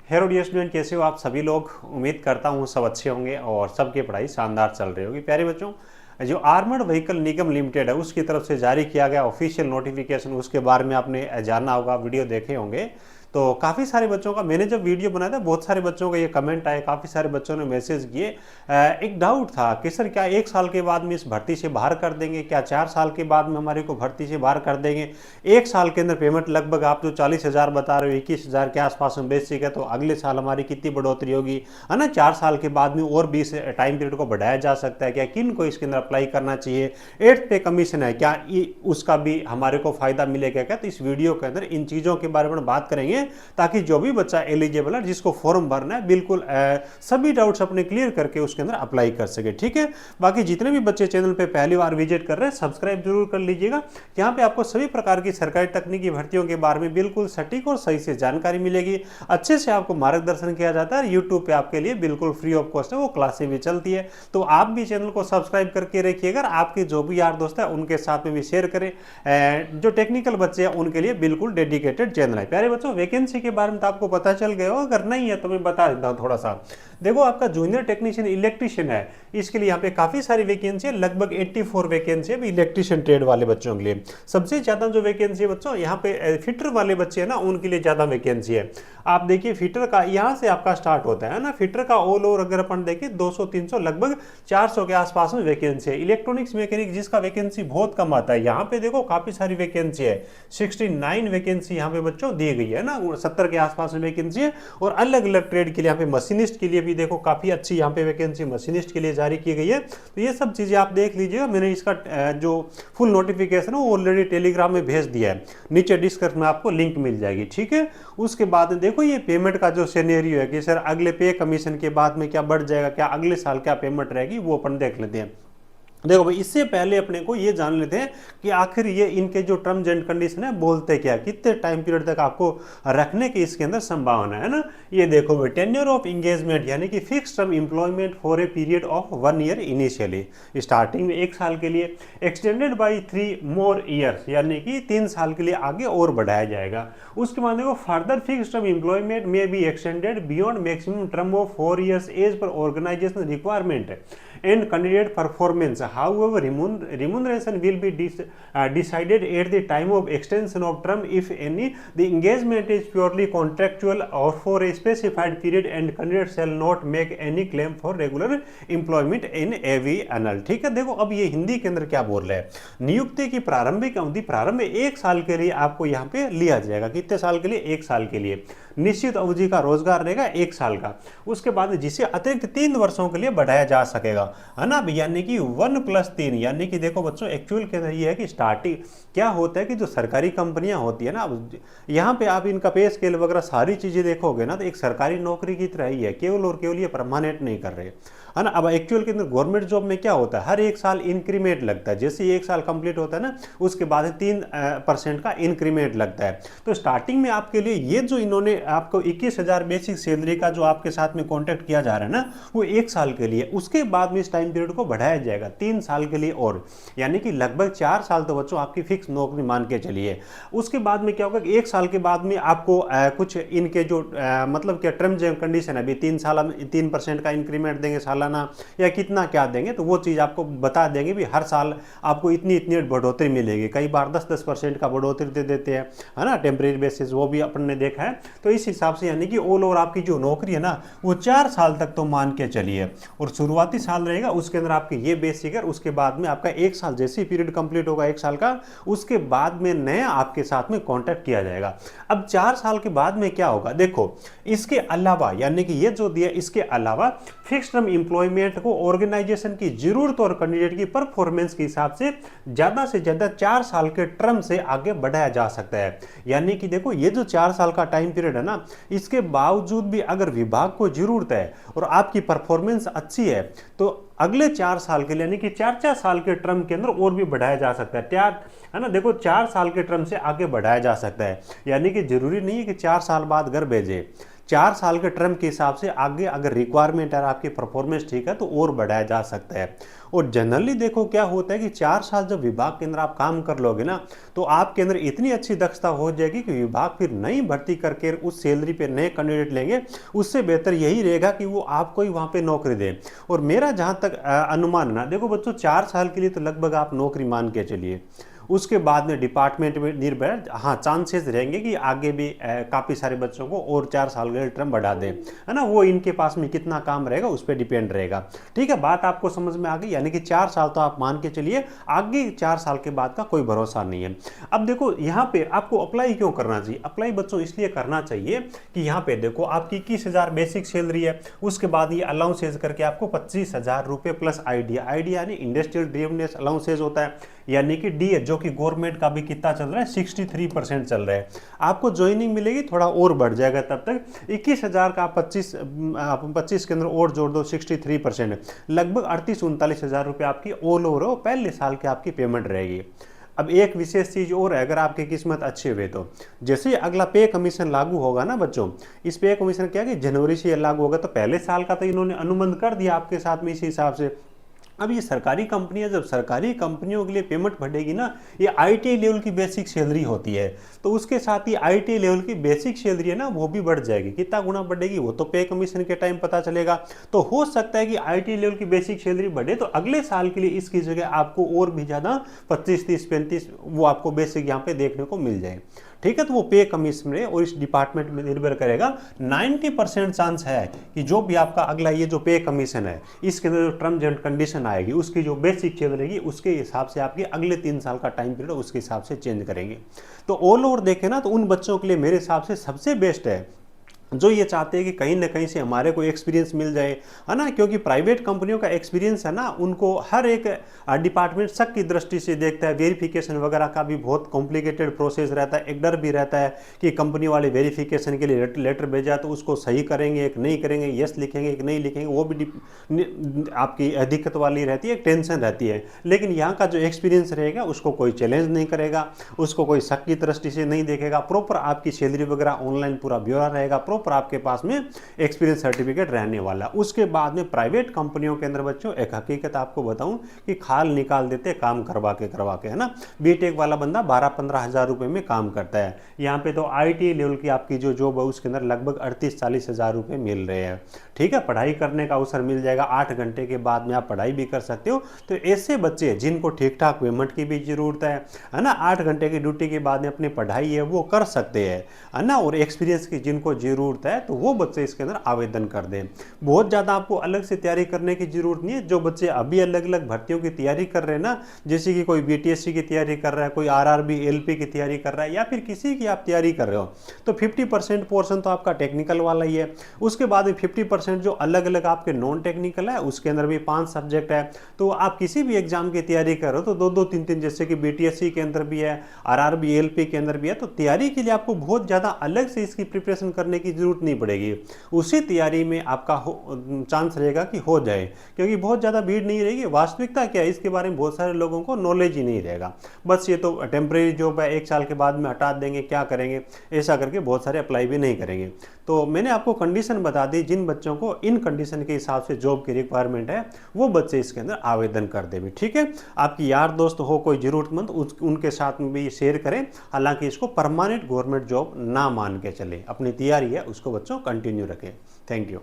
Hello dear student, कैसे हो आप सभी लोग। उम्मीद करता हूँ सब अच्छे होंगे और सबकी पढ़ाई शानदार चल रही होगी। प्यारे बच्चों, जो आर्मर्ड व्हीकल निगम लिमिटेड है उसकी तरफ से जारी किया गया ऑफिशियल नोटिफिकेशन, उसके बारे में आपने जाना होगा, वीडियो देखे होंगे। तो काफ़ी सारे बच्चों का मैंने जब वीडियो बनाया था, बहुत सारे बच्चों का ये कमेंट आए, काफ़ी सारे बच्चों ने मैसेज किए। एक डाउट था कि सर क्या 1 साल के बाद में इस भर्ती से बाहर कर देंगे, क्या 4 साल के बाद में हमारे को भर्ती से बाहर कर देंगे। 1 साल के अंदर पेमेंट लगभग आप जो 40,000 बता रहे हो, 21,000 के आसपास में बेसिक है, तो अगले साल हमारी कितनी बढ़ोतरी होगी, है ना। 4 साल के बाद में और भी इस टाइम पीरियड को बढ़ाया जा सकता है क्या, किन को इसके अंदर अप्लाई करना चाहिए। 8th पे कमीशन है क्या, उसका भी हमारे को फायदा मिलेगा क्या। तो इस वीडियो के अंदर इन चीज़ों के बारे में बात करेंगे ताकि जो भी बच्चा एलिजिबल है, जिसको फॉर्म भरना है, बिल्कुल सभी डाउट्स अपने क्लियर करके उसके अंदर अप्लाई कर सके। ठीक है। बाकी जितने भी बच्चे चैनल पे पहली बार विजिट कर रहे हैं, सब्सक्राइब जरूर कर लीजिएगा। यहाँ पे आपको सभी प्रकार की सरकारी तकनीकी भर्तियों के बारे में बिल्कुल सटीक और सही से जानकारी मिलेगी। अच्छे से आपको मार्गदर्शन किया जाता है। यूट्यूब पे आपके लिए बिल्कुल फ्री ऑफ कॉस्ट है, वो क्लासें भी चलती है। तो आप भी चैनल को सब्सक्राइब करके रखिएगा। आपके जो भी यार दोस्त है उनके साथ में भी शेयर करें। जो टेक्निकल बच्चे हैं उनके लिए बिल्कुल डेडिकेटेड चैनल है। प्यारे बच्चों, वैकेंसी के बारे में तो आपको पता चल गया हो, अगर नहीं है तो मैं बता देता हूँ थोड़ा सा। देखो, आपका जूनियर टेक्नीशियन इलेक्ट्रिशियन है, इसके लिए यहाँ पे काफी सारी वैकेंसी है, लगभग 84 वैकेंसी है इलेक्ट्रिशियन ट्रेड वाले बच्चों के लिए। सबसे ज्यादा जो वैकेंसी है बच्चों, यहाँ पे फिटर वाले बच्चे हैं ना, उनके लिए ज्यादा वैकेंसी है। आप देखिए, फिटर का यहाँ से आपका स्टार्ट होता है ना, फिटर का ऑल ओवर अगर अपन देखें 200-300 लगभग 400 के आसपास में वैकेंसी है। इलेक्ट्रॉनिक्स मैकेनिक जिसका वैकेंसी बहुत कम आता है, यहाँ पे देखो काफी सारी वैकेंसी है। 69 वैकेंसी यहाँ पे बच्चों दी गई है ना, 70 के आसपास में वैकेंसी है। और अलग अलग ट्रेड के लिए यहाँ पे मशीनिस्ट के लिए भी देखो काफी अच्छी यहाँ पे वैकेंसी मशीनिस्ट के लिए जारी की गई है। तो ये सब चीजें आप देख लीजिएगा। मैंने इसका जो फुल नोटिफिकेशन है वो ऑलरेडी टेलीग्राम में भेज दिया है, नीचे डिस्क्रिप्शन में आपको लिंक मिल जाएगी। ठीक है। उसके बाद देखो ये पेमेंट का जो सिनेरियो है कि सर अगले पे कमीशन के बाद में क्या बढ़ जाएगा, क्या अगले साल क्या पेमेंट रहेगी, वो अपन देख लेते हैं। देखो भाई, इससे पहले अपने को ये जान लेते हैं कि आखिर ये इनके जो टर्म्स एंड कंडीशन है बोलते क्या, कितने टाइम पीरियड तक आपको रखने की इसके अंदर संभावना है ना। ये देखो भाई, टेन्योर ऑफ एंगेजमेंट यानी कि fix term employment for a period of 1 year initially, starting में 1 साल के लिए, एक्सटेंडेड बाई 3 मोर ईयर्स यानी कि 3 साल के लिए आगे और बढ़ाया जाएगा। उसके बाद देखो, फर्दर फिक्स टर्म एम्प्लॉयमेंट में be extended beyond maximum term of 4 years as per organisation requirement and candidate performance. However, remuneration will be decided at the time of extension of term, if any. The engagement is purely contractual or for a specified period, and candidate shall not make any claim for regular employment in AVNL. ठीक है। देखो, अब ये हिंदी के अंदर क्या बोल रहे हैं, नियुक्ति की प्रारंभिक अवधि प्रारंभ में 1 साल के लिए आपको यहाँ पे लिया जाएगा। कितने साल के लिए? 1 साल के लिए। निश्चित अवधि का रोजगार रहेगा 1 साल का। उसके बाद जिसे अतिरिक्त 3 वर्षों के लिए बढ़ाया जा सकेगा, है ना। यानी कि 1+3, यानी कि देखो बच्चों, एक्चुअल के अंदर ये है कि स्टार्टिंग क्या होता है कि जो सरकारी कंपनियां होती है ना, यहाँ पे आप इनका पे स्केल वगैरह सारी चीजें देखोगे ना, तो एक सरकारी नौकरी की तरह ही है, केवल और केवल ये परमानेंट नहीं कर रहे, है ना। अब एक्चुअल के अंदर गवर्नमेंट जॉब में क्या होता है, हर 1 साल इंक्रीमेंट लगता है। जैसे 1 साल कंप्लीट होता है ना, उसके बाद 3% का इंक्रीमेंट लगता है। तो स्टार्टिंग में आपके लिए ये जो इन्होंने आपको 21,000 बेसिक सैलरी का जो आपके साथ में कॉन्ट्रैक्ट किया जा रहा है ना, वो 1 साल के लिए। उसके बाद में इस टाइम पीरियड को बढ़ाया जाएगा 3 साल के लिए और, यानी कि लगभग 4 साल तो बच्चों आपकी फिक्स नौकरी मान के चलिए। उसके बाद में क्या होगा कि 1 साल के बाद में आपको कुछ इनके जो मतलब क्या टर्म्स एंड कंडीशन है, अभी 3 साल में 3% का इंक्रीमेंट देंगे सालाना, या कितना क्या देंगे, तो वो चीज आपको बता देंगे भी हर साल आपको इतनी इतनी बढ़ोतरी मिलेगी। कई बार 10% का बढ़ोतरी दे देते हैं, है ना, टेम्परेरी बेसिस, वो भी अपन ने देखा है। तो इस हिसाब से यानी कि ऑल ओवर आपकी जो नौकरी है ना, वो 4 साल तक तो मान के चलिए। और शुरुआती साल रहेगा, उसके अंदर आपके ये बेसिक है। उसके बाद में आपका 1 साल जैसे ही पीरियड कंप्लीट होगा 1 साल का, उसके बाद में नया आपके साथ में कॉन्ट्रैक्ट किया जाएगा। अब 4 साल के बाद में क्या होगा, देखो इसके अलावा, यानी कि ये जो दिया, इसके अलावा फिक्स टर्म एम्प्लॉयमेंट को ऑर्गेनाइजेशन की जरूरत और कैंडिडेट की परफॉर्मेंस के हिसाब से से ज्यादा 4 साल के टर्म से आगे बढ़ाया जा सकता है। यानी कि देखो, ये जो 4 साल का टाइम पीरियड है ना, इसके बावजूद भी अगर विभाग को जरूरत है और आपकी परफॉर्मेंस अच्छी है, तो अगले 4 साल के लिए, यानी कि 4 साल के टर्म के अंदर और भी बढ़ाया जा सकता है, है ना। देखो, 4 साल के टर्म से आगे बढ़ाया जा सकता है, यानी कि जरूरी नहीं है कि 4 साल बाद घर भेजे। 4 साल के टर्म के हिसाब से आगे अगर रिक्वायरमेंट है, आपकी परफॉर्मेंस ठीक है तो और बढ़ाया जा सकता है। और जनरली देखो क्या होता है कि 4 साल जब विभाग के अंदर आप काम कर लोगे ना, तो आपके अंदर इतनी अच्छी दक्षता हो जाएगी कि विभाग फिर नई भर्ती करके उस सैलरी पे नए कैंडिडेट लेंगे। उससे बेहतर यही रहेगा कि वो आपको ही वहाँ पे नौकरी दे। और मेरा जहाँ तक अनुमान ना, देखो बच्चों 4 साल के लिए तो लगभग आप नौकरी मान के चलिए, उसके बाद में डिपार्टमेंट में निर्भर, हाँ चांसेस रहेंगे कि आगे भी काफ़ी सारे बच्चों को और 4 साल के टर्म बढ़ा दें, है ना। वो इनके पास में कितना काम रहेगा उस पर डिपेंड रहेगा। ठीक है, बात आपको समझ में आ गई। यानी कि 4 साल तो आप मान के चलिए, आगे 4 साल के बाद का कोई भरोसा नहीं है। अब देखो यहाँ पे आपको अप्लाई क्यों करना चाहिए? अप्लाई बच्चों इसलिए करना चाहिए कि यहाँ पे देखो आपकी 21,000 बेसिक सैलरी है, उसके बाद ये अलाउंसेज करके आपको 25,000 रुपये प्लस आइडिया यानी इंडस्ट्रियल ड्रीवनेस अलाउंसेज होता है, यानी कि डी जो कि गवर्नमेंट का भी कितना चल रहा है, 63% चल रहा है। आपको ज्वाइनिंग मिलेगी, थोड़ा और बढ़ जाएगा तब तक। 21,000 का 25 के अंदर और जोड़ दो, 63%, लगभग 38-39,000 रुपये आपकी ऑल ओवर हो पहले साल की आपकी पेमेंट रहेगी। अब एक विशेष चीज़ और है, अगर आपकी किस्मत अच्छी हुई तो जैसे अगला पे कमीशन लागू होगा ना बच्चों, इस पे कमीशन क्या है कि जनवरी से लागू होगा, तो पहले साल का तो इन्होंने अनुबंध कर दिया आपके साथ में इसी हिसाब से। अब ये सरकारी कंपनी है, जब सरकारी कंपनियों के लिए पेमेंट बढ़ेगी ना, ये आईटीआई लेवल की बेसिक सैलरी होती है, तो उसके साथ ही आईटीआई लेवल की बेसिक सैलरी है ना वो भी बढ़ जाएगी। कितना गुना बढ़ेगी वो तो पे कमीशन के टाइम पता चलेगा। तो हो सकता है कि आईटीआई लेवल की बेसिक सैलरी बढ़े तो अगले साल के लिए इसकी जगह आपको और भी ज़्यादा 25, 30, 35 वो आपको बेसिक यहाँ पे देखने को मिल जाए। ठीक है, तो वो पे कमीशन में और इस डिपार्टमेंट में निर्भर करेगा। 90% चांस है कि जो भी आपका अगला ये जो पे कमीशन है, इसके अंदर जो टर्म्स एंड कंडीशन आएगी, उसकी जो बेसिक चीज रहेगी, उसके हिसाब से आपके अगले 3 साल का टाइम पीरियड उसके हिसाब से चेंज करेंगे। तो ऑल ओवर देखें ना, तो उन बच्चों के लिए मेरे हिसाब से सबसे बेस्ट है जो ये चाहते हैं कि कहीं ना कहीं से हमारे को एक्सपीरियंस मिल जाए, है ना। क्योंकि प्राइवेट कंपनियों का एक्सपीरियंस है ना, उनको हर एक डिपार्टमेंट शक की दृष्टि से देखता है। वेरिफिकेशन वगैरह का भी बहुत कॉम्प्लिकेटेड प्रोसेस रहता है। एक डर भी रहता है कि कंपनी वाले वेरिफिकेशन के लिए लेटर भेजा तो उसको सही करेंगे एक नहीं करेंगे, यस लिखेंगे एक नहीं लिखेंगे, वो भी आपकी दिक्कत वाली रहती है, टेंशन रहती है। लेकिन यहाँ का जो एक्सपीरियंस रहेगा उसको कोई चैलेंज नहीं करेगा, उसको कोई शक की दृष्टि से नहीं देखेगा। प्रॉपर आपकी सैलरी वगैरह ऑनलाइन पूरा ब्यौरा रहेगा, पर आपके पास में एक्सपीरियंस सर्टिफिकेट रहने वाला। उसके बाद में प्राइवेट कंपनियों के अंदर बच्चों एक हकीकत आपको बताऊं कि खाल निकाल देते काम करवा के, है ना। बीटेक वाला बंदा 12-15 हज़ार रुपए में काम करता है। यहाँ पे तो आईटी लेवल की आपकी जो जॉब है उसके अंदर लगभग 38-40 हज़ार रुपए मिल रहे हैं। ठीक है, पढ़ाई करने का अवसर मिल जाएगा, 8 घंटे के बाद में आप पढ़ाई भी कर सकते हो। तो ऐसे बच्चे जिनको ठीक ठाक पेमेंट की भी जरूरत है ना, 8 घंटे की ड्यूटी के बाद में अपनी पढ़ाई है वो कर सकते हैं, है ना। और एक्सपीरियंस की जिनको जरूरत है तो वो बच्चे इसके अंदर आवेदन कर दें। बहुत ज़्यादा आपको अलग से तैयारी करने की जरूरत नहीं है। जो बच्चे अभी अलग अलग भर्तियों की तैयारी कर रहे हैं ना, जैसे कि कोई बीटीएससी की तैयारी कर रहा है, कोई आरआरबी एलपी की तैयारी कर रहा है, या फिर किसी की आप तैयारी कर रहे हो, तो 50% पोर्शन तो आपका टेक्निकल वाला ही है। उसके बाद में 50% जो अलग अलग आपके नॉन टेक्निकल है, उसके अंदर भी 5 सब्जेक्ट है। तो आप किसी भी एग्जाम की तैयारी कर रहे हो तो 2-2, 3-3, जैसे कि बीटीएससी के अंदर भी है, आरआरबी एलपी के अंदर भी है, तो तैयारी के लिए आपको बहुत ज़्यादा अलग से इसकी प्रिपरेशन करने की जरूरत नहीं पड़ेगी। उसी तैयारी में आपका चांस रहेगा कि हो जाए, क्योंकि बहुत ज़्यादा भीड़ नहीं रहेगी। वास्तविकता क्या है इसके बारे में बहुत सारे लोगों को नॉलेज ही नहीं रहेगा। बस ये तो टेम्परेरी जॉब है, 1 साल के बाद में हटा देंगे, क्या करेंगे, ऐसा करके बहुत सारे अप्लाई भी नहीं करेंगे। तो मैंने आपको कंडीशन बता दी, जिन बच्चों को इन कंडीशन के हिसाब से जॉब की रिक्वायरमेंट है वो बच्चे इसके अंदर आवेदन कर दें। ठीक है, आपकी यार दोस्त हो कोई ज़रूरतमंद, उनके साथ में भी शेयर करें। हालांकि इसको परमानेंट गवर्नमेंट जॉब ना मान के चले, अपनी तैयारी है उसको बच्चों कंटिन्यू रखें। Thank you.